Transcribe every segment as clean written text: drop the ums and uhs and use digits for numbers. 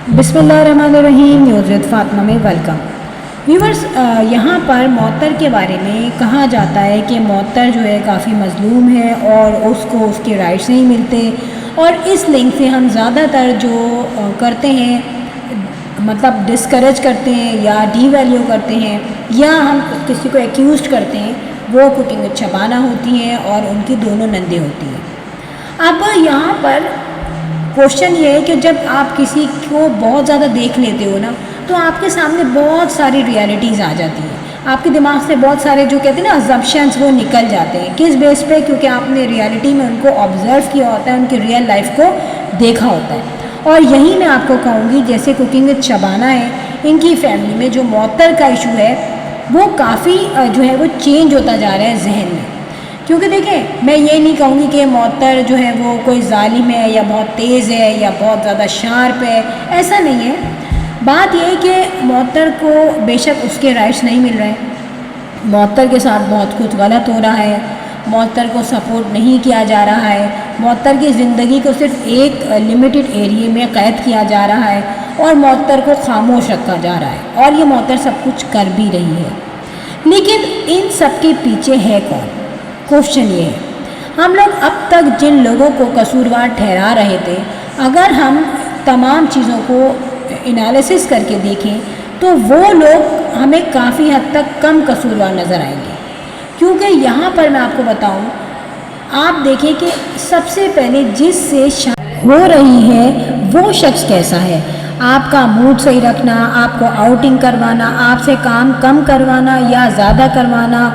بسم اللہ الرحمن الرحیم. نیوز وتھ فاطمہ میں ویلکم. ویورز، یہاں پر معطر کے بارے میں کہا جاتا ہے کہ معطر جو ہے کافی مظلوم ہے اور اس کو اس کے رائٹس نہیں ملتے، اور اس لنک سے ہم زیادہ تر جو کرتے ہیں مطلب ڈسکریج کرتے ہیں یا ڈی ویلیو کرتے ہیں یا ہم کسی کو ایکیوزڈ کرتے ہیں، وہ کوکنگ وتھ شبانہ ہوتی ہیں اور ان کی دونوں نندیں ہوتی ہیں. اب یہاں پر کوشچن یہ ہے کہ جب آپ کسی کو بہت زیادہ دیکھ لیتے ہو نا، تو آپ کے سامنے بہت ساری ریالٹیز آ جاتی ہیں. آپ کے دماغ سے بہت سارے جو کہتے ہیں نا ازمپشنز، وہ نکل جاتے ہیں. کس بیس پہ؟ کیونکہ آپ نے ریالٹی میں ان کو آبزرو کیا ہوتا ہے، ان کی ریئل لائف کو دیکھا ہوتا ہے. اور یہی میں آپ کو کہوں گی، جیسے کوکنگ وتھ شبانہ ہے، ان کی فیملی میں جو معطر کا ایشو ہے وہ کافی جو ہے وہ چینج ہوتا جا رہا ہے ذہن میں. کیونکہ دیکھیں، میں یہ نہیں کہوں گی کہ معطر جو ہے وہ کوئی ظالم ہے یا بہت تیز ہے یا بہت زیادہ شارپ ہے، ایسا نہیں ہے. بات یہ ہے کہ معطر کو بے شک اس کے رائٹس نہیں مل رہے ہیں، معطر کے ساتھ بہت کچھ غلط ہو رہا ہے، معطر کو سپورٹ نہیں کیا جا رہا ہے، معطر کی زندگی کو صرف ایک لمیٹڈ ایریے میں قید کیا جا رہا ہے اور معطر کو خاموش رکھا جا رہا ہے، اور یہ معطر سب کچھ کر بھی رہی ہے. لیکن ان سب کے پیچھے ہے کون؟ کوشچن یہ ہے. ہم لوگ اب تک جن لوگوں کو قصوروار ٹھہرا رہے تھے، اگر ہم تمام چیزوں کو انالیسس کر کے دیکھیں تو وہ لوگ ہمیں کافی حد تک کم قصوروار نظر آئیں گے. کیونکہ یہاں پر میں آپ کو بتاؤں، آپ دیکھیں کہ سب سے پہلے جس سے ہو رہی ہے وہ شخص کیسا ہے. آپ کا موڈ صحیح رکھنا، آپ کو آؤٹنگ کروانا، آپ سے کام کم کروانا یا زیادہ کروانا،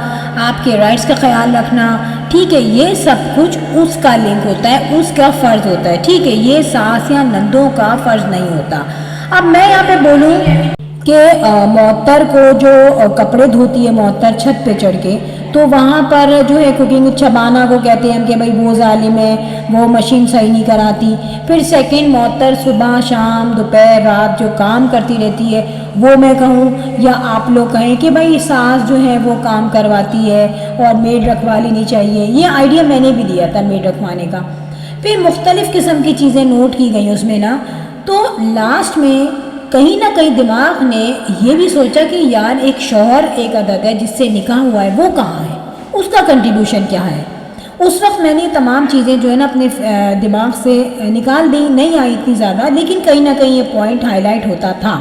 آپ کے رائٹس کا خیال رکھنا، ٹھیک ہے، یہ سب کچھ اس کا لنک ہوتا ہے، اس کا فرض ہوتا ہے. ٹھیک ہے، یہ ساس یا نندوں کا فرض نہیں ہوتا. اب میں یہاں پہ بولوں کہ معطر کو جو کپڑے دھوتی ہے معطر چھت پہ چڑھ کے، تو وہاں پر جو ہے کوکنگ وتھ شبانہ کو کہتے ہیں کہ بھائی وہ ظالم ہے، وہ مشین صحیح نہیں کراتی. پھر سیکنڈ، معطر صبح شام دوپہر رات جو کام کرتی رہتی ہے، وہ میں کہوں یا آپ لوگ کہیں کہ بھائی ساس جو ہے وہ کام کرواتی ہے اور میڈ رکھوا لینی چاہیے. یہ آئیڈیا میں نے بھی دیا تھا میڈ رکھوانے کا. پھر مختلف قسم کی چیزیں نوٹ کی گئی اس میں نا، تو لاسٹ میں کہیں نہ کہیں دماغ نے یہ بھی سوچا کہ یار ایک شوہر ایک عدد ہے جس سے نکاح ہوا ہے، وہ کہاں ہے، اس کا کنٹریبیوشن کیا ہے. اس وقت میں نے تمام چیزیں جو ہے نا اپنے دماغ سے نکال دی، نہیں آئی اتنی زیادہ، لیکن کہیں نہ کہیں یہ پوائنٹ ہائی لائٹ ہوتا تھا.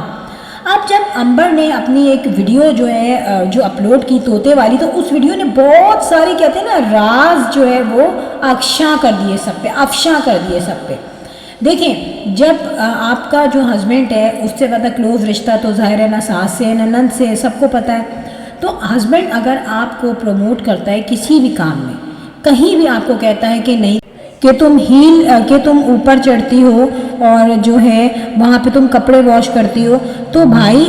اب جب امبر نے اپنی ایک ویڈیو جو ہے جو اپلوڈ کی طوطے والی، تو اس ویڈیو نے بہت ساری کہتے ہیں نا راز جو ہے وہ افشاں کر دیے سب پہ. دیکھیں، جب آپ کا جو ہسبینڈ ہے اس سے زیادہ کلوز رشتہ تو ظاہر ہے نہ ساس سے نہ نند سے، سب کو پتہ ہے. تو ہسبینڈ اگر آپ کو پروموٹ کرتا ہے کسی بھی کام میں، کہیں بھی آپ کو کہتا ہے کہ نہیں کہ تم اوپر چڑھتی ہو اور جو ہے وہاں پہ تم کپڑے واش کرتی ہو، تو بھائی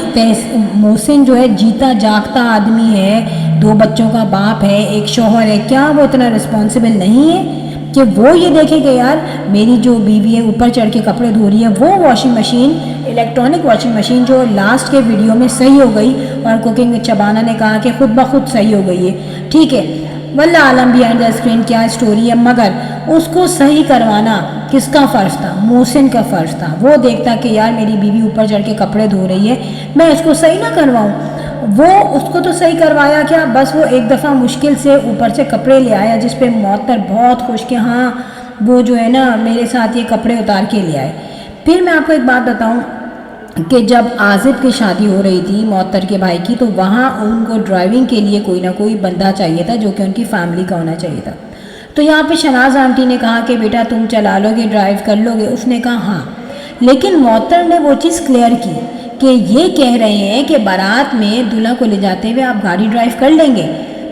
محسن جو ہے جیتا جاگتا آدمی ہے، 2 بچوں کا باپ ہے، ایک شوہر ہے، کیا وہ اتنا رسپانسبل نہیں ہے کہ وہ یہ دیکھے کہ یار میری جو بیوی ہے اوپر چڑھ کے کپڑے دھو رہی ہے. وہ washing machine, electronic washing machine جو لاسٹ کے ویڈیو میں صحیح ہو گئی، اور کوکنگ وتھ شبانہ نے کہا کہ خود بخود صحیح ہو گئی ہے، ٹھیک ہے، واللہ عالم بیہائنڈ دا اسکرین کیا اسٹوری ہے، مگر اس کو صحیح کروانا کس کا فرض تھا؟ محسن کا فرض تھا. وہ دیکھتا کہ یار میری بیوی اوپر چڑھ کے کپڑے دھو رہی ہے، میں اس کو صحیح نہ کرواؤں. وہ اس کو تو صحیح کروایا کیا، بس وہ ایک دفعہ مشکل سے اوپر سے کپڑے لے آیا، جس پہ معطر بہت خوش کہ ہاں وہ جو ہے نا میرے ساتھ یہ کپڑے اتار کے لے آئے. پھر میں آپ کو ایک بات بتاؤں کہ جب عازب کی شادی ہو رہی تھی معطر کے بھائی کی، تو وہاں ان کو ڈرائیونگ کے لیے کوئی نہ کوئی بندہ چاہیے تھا جو کہ ان کی فیملی کا ہونا چاہیے تھا. تو یہاں پہ شناز آنٹی نے کہا کہ بیٹا تم چلا لو گے، ڈرائیو کر لو گے. اس نے کہا ہاں، لیکن معطر نے وہ چیز کلیئر کی کہ یہ کہہ رہے ہیں کہ بارات میں دلہا کو لے جاتے ہوئے آپ گاڑی ڈرائیو کر لیں گے.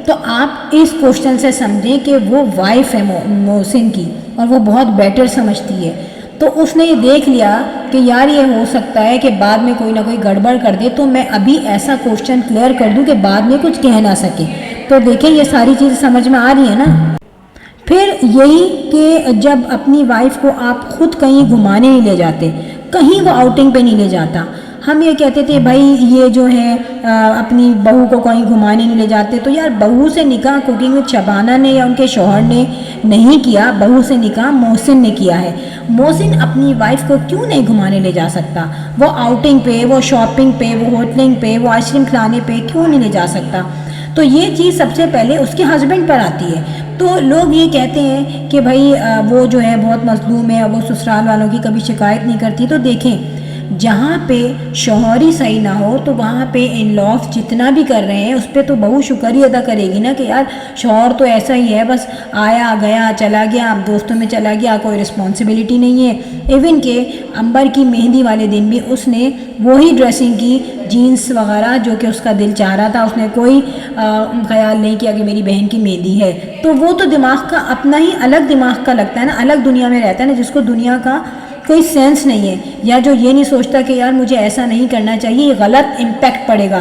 تو آپ اس کوشچن سے سمجھیں کہ وہ وائف ہے محسن کی اور وہ بہت بیٹر سمجھتی ہے. تو اس نے یہ دیکھ لیا کہ یار یہ ہو سکتا ہے کہ بعد میں کوئی نہ کوئی گڑبڑ کر دے، تو میں ابھی ایسا کوشچن کلیئر کر دوں کہ بعد میں کچھ کہہ نہ سکے. تو دیکھیں یہ ساری چیزیں سمجھ میں آ رہی ہیں نا. پھر یہی کہ جب اپنی وائف کو آپ خود کہیں گھمانے نہیں لے جاتے، کہیں وہ آؤٹنگ پہ نہیں لے جاتا، ہم یہ کہتے تھے بھائی یہ جو ہے اپنی بہو کو کہیں گھمانے نہیں لے جاتے، تو یار بہو سے نکاح کوکنگ وتھ شبانہ نے یا ان کے شوہر نے نہیں کیا، بہو سے نکاح محسن نے کیا ہے۔ محسن اپنی وائف کو کیوں نہیں گھمانے لے جا سکتا؟ وہ آؤٹنگ پہ، وہ شاپنگ پہ، وہ ہوٹلنگ پہ، وہ آئس کریم کھلانے پہ کیوں نہیں لے جا سکتا؟ تو یہ چیز سب سے پہلے اس کے ہسبینڈ پر آتی ہے۔ تو لوگ یہ کہتے ہیں کہ بھائی وہ جو ہے بہت مظلوم ہے، وہ سسرال والوں کی کبھی شکایت نہیں کرتی۔ تو دیکھیں، جہاں پہ شوہر ہی صحیح نہ ہو تو وہاں پہ ان لاس جتنا بھی کر رہے ہیں اس پہ تو بہو شکر ہی ادا کرے گی نا کہ یار شوہر تو ایسا ہی ہے، بس آیا گیا چلا گیا، دوستوں میں چلا گیا، کوئی رسپانسبلٹی نہیں ہے۔ ایون کہ امبر کی مہندی والے دن بھی اس نے وہی ڈریسنگ کی، جینس وغیرہ، جو کہ اس کا دل چاہ رہا تھا، اس نے کوئی خیال نہیں کیا کہ میری بہن کی مہندی ہے۔ تو وہ تو دماغ کا اپنا ہی الگ دماغ کا لگتا ہے نا، الگ دنیا میں رہتا ہے نا، جس کو دنیا کا کوئی سینس نہیں ہے، یا جو یہ نہیں سوچتا کہ یار مجھے ایسا نہیں کرنا چاہیے، یہ غلط امپیکٹ پڑے گا۔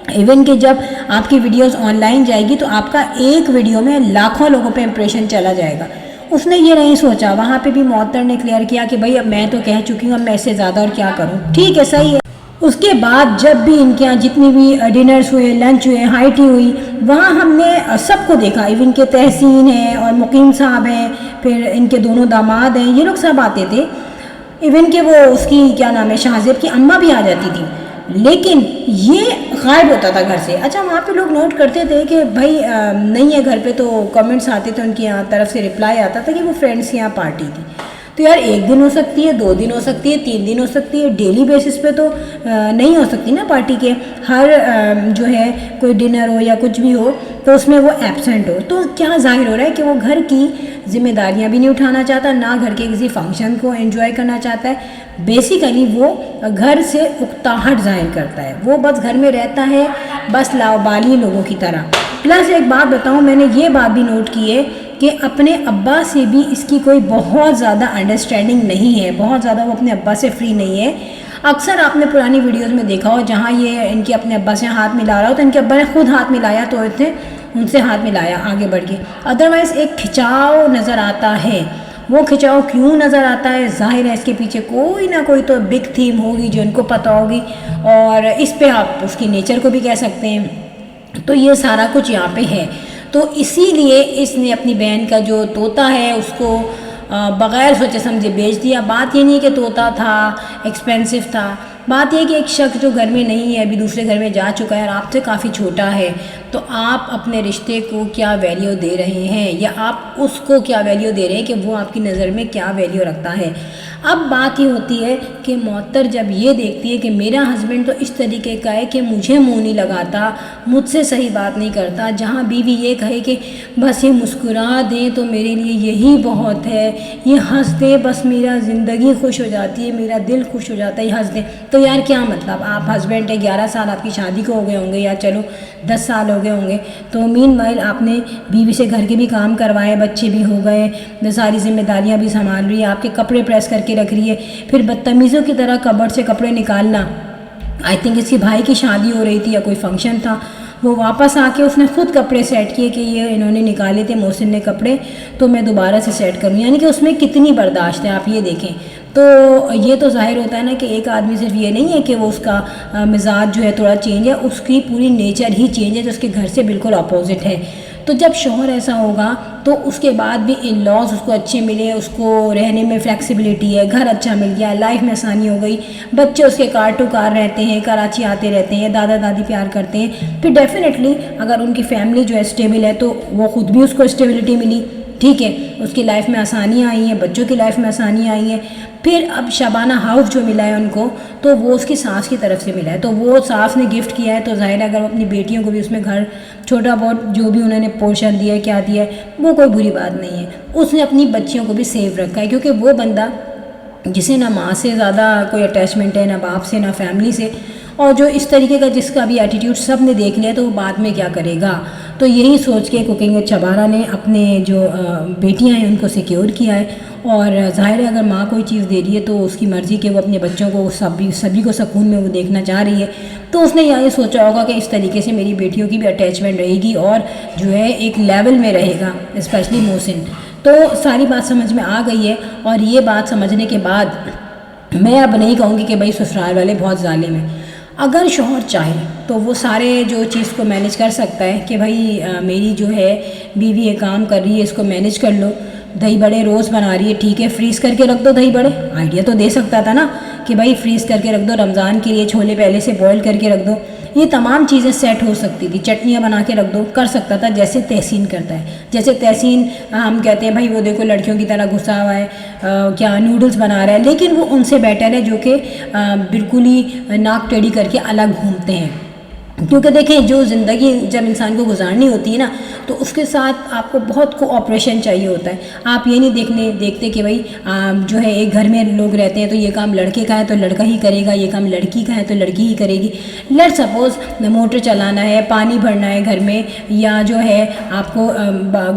ایون کہ جب آپ کی ویڈیوز آن لائن جائے گی تو آپ کا ایک ویڈیو میں لاکھوں لوگوں پہ امپریشن چلا جائے گا۔ اس نے یہ نہیں سوچا، وہاں پہ بھی معطر نے کلیئر کیا کہ بھائی اب میں تو کہہ چکی ہوں، اب میں اس سے زیادہ اور کیا کروں، ٹھیک ہے صحیح ہے۔ اس کے بعد جب بھی ان کے یہاں جتنی بھی ڈنرز ہوئے، لنچ ہوئے، ہائی ٹی ہوئی، وہاں ہم نے سب کو دیکھا، ایون کہ تحسین ہے اور مقیم صاحب ہیں، پھر ان کے دونوں داماد ہیں، یہ لوگ سب آتے تھے۔ ایون کہ وہ اس کی کیا نام ہے شہزیب کی اماں بھی آ جاتی تھی، لیکن یہ غائب ہوتا تھا گھر سے۔ اچھا وہاں پہ لوگ نوٹ کرتے تھے کہ بھائی نہیں ہے گھر پہ، تو کمنٹس آتے تھے ان کی یہاں طرف سے، رپلائی آتا تھا کہ وہ فرینڈس کے یہاں پارٹی تھی۔ تو یار ایک دن ہو سکتی ہے، 2 دن ہو سکتی ہے، 3 دن ہو سکتی ہے، ڈیلی بیسس پہ تو نہیں ہو سکتی نا پارٹی کے، ہر جو ہے کوئی ڈنر ہو یا کچھ بھی ہو تو اس میں وہ ایبسنٹ ہو۔ تو کیا ظاہر ہو رہا ہے کہ وہ گھر کی ذمہ داریاں بھی نہیں اٹھانا چاہتا، نہ گھر کے کسی فنکشن کو انجوائے کرنا چاہتا ہے۔ بیسیکلی وہ گھر سے اکتاہٹ ظاہر کرتا ہے، وہ بس گھر میں رہتا ہے بس لاؤبالی لوگوں کی طرح۔ پلس ایک بات بتاؤں، میں نے یہ بات بھی نوٹ کی ہے کہ اپنے ابا سے بھی اس کی کوئی بہت زیادہ انڈرسٹینڈنگ نہیں ہے، بہت زیادہ وہ اپنے ابا سے فری نہیں ہے۔ اکثر آپ نے پرانی ویڈیوز میں دیکھا ہو جہاں یہ ان کے اپنے ابا سے ہاتھ ملا رہا ہو تو ان کے ابا نے خود ہاتھ ملایا تو ان سے ہاتھ ملایا آگے بڑھ کے، ادروائز ایک کھچاؤ نظر آتا ہے۔ وہ کھچاؤ کیوں نظر آتا ہے؟ ظاہر ہے اس کے پیچھے کوئی نہ کوئی تو بگ تھیم ہوگی جو ان کو پتہ ہوگی، اور اس پہ آپ اس کی نیچر کو بھی کہہ سکتے ہیں۔ تو یہ سارا کچھ یہاں پہ ہے، تو اسی لیے اس نے اپنی بہن کا جو طوطا ہے اس کو بغیر سوچے سمجھے بیچ دیا۔ بات یہ نہیں کہ طوطا تھا ایکسپینسو تھا، بات یہ کہ ایک شخص جو گھر میں نہیں ہے، ابھی دوسرے گھر میں جا چکا ہے اور آپ سے کافی چھوٹا ہے، تو آپ اپنے رشتے کو کیا ویلیو دے رہے ہیں، یا آپ اس کو کیا ویلیو دے رہے ہیں کہ وہ آپ کی نظر میں کیا ویلیو رکھتا ہے۔ اب بات یہ ہوتی ہے کہ معطر جب یہ دیکھتی ہے کہ میرا ہسبینڈ تو اس طریقے کا ہے کہ مجھے منہ نہیں لگاتا، مجھ سے صحیح بات نہیں کرتا، جہاں بیوی یہ کہے کہ بس یہ مسکرا دیں تو میرے لیے یہی بہت ہے، یہ ہنس دے بس میرا زندگی خوش ہو جاتی ہے، میرا دل خوش ہو جاتا ہے، یہ ہنس دیں، تو یار کیا مطلب؟ آپ ہسبینڈ ہے، 11 سال آپ کی شادی کو ہو گئے ہوں گے، یا چلو 10 سال ہو گئے ہوں گے، تو مین وائل آپ نے بیوی سے گھر کے بھی کام کروائے، بچے بھی ہو گئے، ساری ذمہ داریاں بھی سنبھال رہی ہے، آپ کے کپڑے پریس کر کے رکھ رہی ہے، پھر بدتمیزوں کی طرح کبرڈ سے کپڑے نکالنا۔ آئی تھنک اس کی بھائی کی شادی ہو رہی تھی یا کوئی فنکشن تھا، وہ واپس آ کے اس نے خود کپڑے سیٹ کیے کہ یہ انہوں نے نکالے تھے محسن نے کپڑے، تو میں دوبارہ سے سیٹ کروں، یعنی کہ اس میں کتنی برداشت ہے آپ یہ دیکھیں۔ تو یہ تو ظاہر ہوتا ہے نا کہ ایک آدمی صرف یہ نہیں ہے کہ وہ اس کا مزاج جو ہے تھوڑا چینج ہے، اس کی پوری نیچر ہی چینج ہے جو اس کے گھر سے بالکل اپوزٹ ہے۔ تو جب شوہر ایسا ہوگا تو اس کے بعد بھی ان لاز اس کو اچھے ملے، اس کو رہنے میں فلیکسیبلٹی ہے، گھر اچھا مل گیا، لائف میں آسانی ہو گئی، بچے اس کے کار ٹو کار رہتے ہیں، کراچی آتے رہتے ہیں، دادا دادی پیار کرتے ہیں، پھر ڈیفینیٹلی اگر ان کی فیملی جو ہے اسٹیبل ہے تو وہ خود بھی اس کو اسٹیبلٹی ملی، ٹھیک ہے، اس کی لائف میں آسانیاں آئی ہیں، بچوں کی لائف میں آسانیاں آئی ہیں۔ پھر اب شبانہ ہاؤس جو ملا ہے ان کو، تو وہ اس کی ساس کی طرف سے ملا ہے، تو وہ ساس نے گفٹ کیا ہے، تو ظاہر ہے اگر وہ اپنی بیٹیوں کو بھی اس میں گھر چھوٹا بہت جو بھی انہوں نے پورشن دیا ہے، کیا دیا ہے، وہ کوئی بری بات نہیں ہے۔ اس نے اپنی بچیوں کو بھی سیو رکھا ہے، کیونکہ وہ بندہ جسے نہ ماں سے زیادہ کوئی اٹیچمنٹ ہے، نہ باپ سے، نہ فیملی سے، اور جو اس طریقے کا جس کا بھی ایٹیٹیوڈ سب نے دیکھ لیا تو وہ بعد میں کیا کرے گا۔ تو یہی سوچ کے کوکنگ وتھ شبانہ نے اپنے جو بیٹیاں ہیں ان کو سیکیور کیا ہے، اور ظاہر ہے اگر ماں کوئی چیز دے رہی ہے تو اس کی مرضی کہ وہ اپنے بچوں کو سبھی کو سکون میں وہ دیکھنا چاہ رہی ہے، تو اس نے یہ سوچا ہوگا کہ اس طریقے سے میری بیٹیوں کی بھی اٹیچمنٹ رہے گی اور جو ہے ایک لیول میں رہے گا، اسپیشلی محسن۔ تو ساری بات سمجھ میں آ گئی ہے، اور یہ بات سمجھنے کے بعد میں اب نہیں کہوں گی کہ بھائی سسرال والے بہت ظالم ہیں. اگر شوہر چاہے تو وہ سارے جو چیز کو مینیج کر سکتا ہے کہ بھائی میری جو ہے بیوی یہ کام کر رہی ہے، اس کو مینیج کر لو. دہی بڑے روز بنا رہی ہے، ٹھیک ہے فریز کر کے رکھ دو دہی بڑے. آئیڈیا تو دے سکتا تھا نا کہ بھائی فریز کر کے رکھ دو، رمضان کے لیے چھولے پہلے سے بوائل کر کے رکھ دو. یہ تمام چیزیں سیٹ ہو سکتی تھی. چٹنیاں بنا کے رکھ دو، کر سکتا تھا جیسے تحسین کرتا ہے. جیسے تحسین ہم کہتے ہیں بھائی وہ دیکھو لڑکیوں کی طرح گھسا ہوا ہے، کیا نوڈلز بنا رہا ہے، لیکن وہ ان سے بیٹر ہے جو کہ بالکل ہی ناک ٹیڑھی کر کے الگ گھومتے ہیں. کیونکہ دیکھیں جو زندگی جب انسان کو گزارنی ہوتی ہے نا تو اس کے ساتھ آپ کو بہت کوآپریشن چاہیے ہوتا ہے. آپ یہ نہیں دیکھتے کہ بھائی جو ہے ایک گھر میں لوگ رہتے ہیں تو یہ کام لڑکے کا ہے تو لڑکا ہی کرے گا، یہ کام لڑکی کا ہے تو لڑکی ہی کرے گی. لیٹ سپوز موٹر چلانا ہے، پانی بھرنا ہے گھر میں، یا جو ہے آپ کو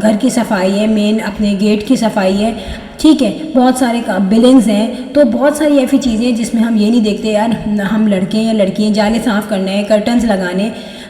گھر کی صفائی ہے، مین اپنے گیٹ کی صفائی ہے، ٹھیک ہے بہت سارے بلنگز ہیں. تو بہت ساری ایسی چیزیں ہیں جس میں ہم یہ نہیں دیکھتے یار ہم لڑکے ہیں یا لڑکی ہیں، جالے صاف کرنا ہے، کرٹنز لگانے،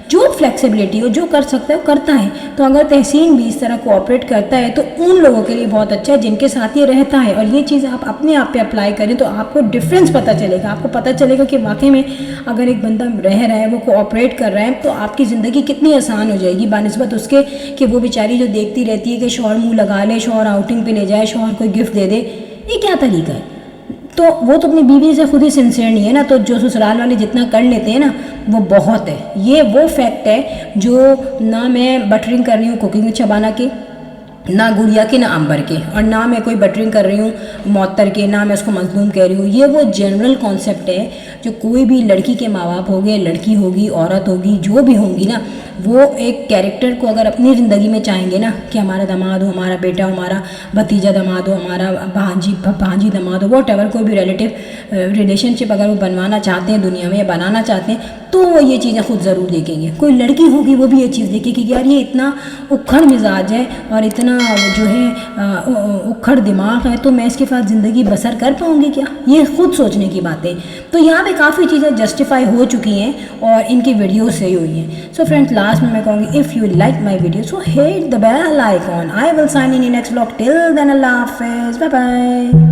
جو فلیکسیبلٹی ہو جو کر سکتا ہے وہ کرتا ہے. تو اگر تحسین بھی اس طرح کوآپریٹ کرتا ہے تو ان لوگوں کے لیے بہت اچھا ہے جن کے ساتھ یہ رہتا ہے. اور یہ چیز آپ اپنے آپ پہ اپلائی کریں تو آپ کو ڈفرینس پتہ چلے گا. آپ کو پتہ چلے گا کہ واقعی میں اگر ایک بندہ رہ رہا ہے، وہ کوآپریٹ کر رہا ہے، تو آپ کی زندگی کتنی آسان ہو جائے گی بنسبت اس کے کہ وہ بیچاری جو دیکھتی رہتی ہے کہ شوہر منہ لگا لے، شوہر آؤٹنگ پہ لے جائے، شوہر کوئی گفٹ دے دے. یہ کیا طریقہ ہے؟ تو وہ تو اپنی بیوی سے خود ہی سنسیئر نہیں ہے نا. تو جو سسرال والے جتنا کر لیتے ہیں نا وہ بہت ہے. یہ وہ فیکٹ ہے جو نہ میں بٹرنگ کر رہی ہوں کوکنگ میں شبانہ کے، نہ گڑیا کے، نہ امبر کے، اور نہ میں کوئی بٹرنگ کر رہی ہوں معطر کے، نہ میں اس کو مظلوم کہہ رہی ہوں. یہ وہ جنرل کانسیپٹ ہے جو کوئی بھی لڑکی کے ماں باپ ہوگے، لڑکی ہوگی، عورت ہوگی، جو بھی ہوں گی نا، وہ ایک کیریکٹر کو اگر اپنی زندگی میں چاہیں گے نا کہ ہمارا داماد ہو، ہمارا بیٹا ہو، ہمارا بھتیجا داماد ہو، ہمارا بھانجی داماد ہو، واٹ ایور کوئی بھی ریلیشن شپ اگر وہ بنوانا چاہتے ہیں دنیا میں یا بنانا چاہتے ہیں تو وہ یہ چیزیں خود ضرور دیکھیں گے. کوئی لڑکی ہوگی وہ بھی یہ چیز دیکھے کہ یار یہ اتنا اکھڑ مزاج ہے اور اتنا جو ہے اکھڑ دماغ ہے، تو میں اس کے ساتھ زندگی بسر کر پاؤں گی کیا؟ یہ خود سوچنے کی باتیں. تو یہاں پہ کافی چیزیں جسٹیفائی ہو چکی ہیں اور ان کی ویڈیوز صحیح ہوئی ہیں. سو فرینڈس لاسٹ میں کہوں گی if you like my video so hit the bell icon. I will sign in next blog. Till then اللہ حافظ، بائے بائے.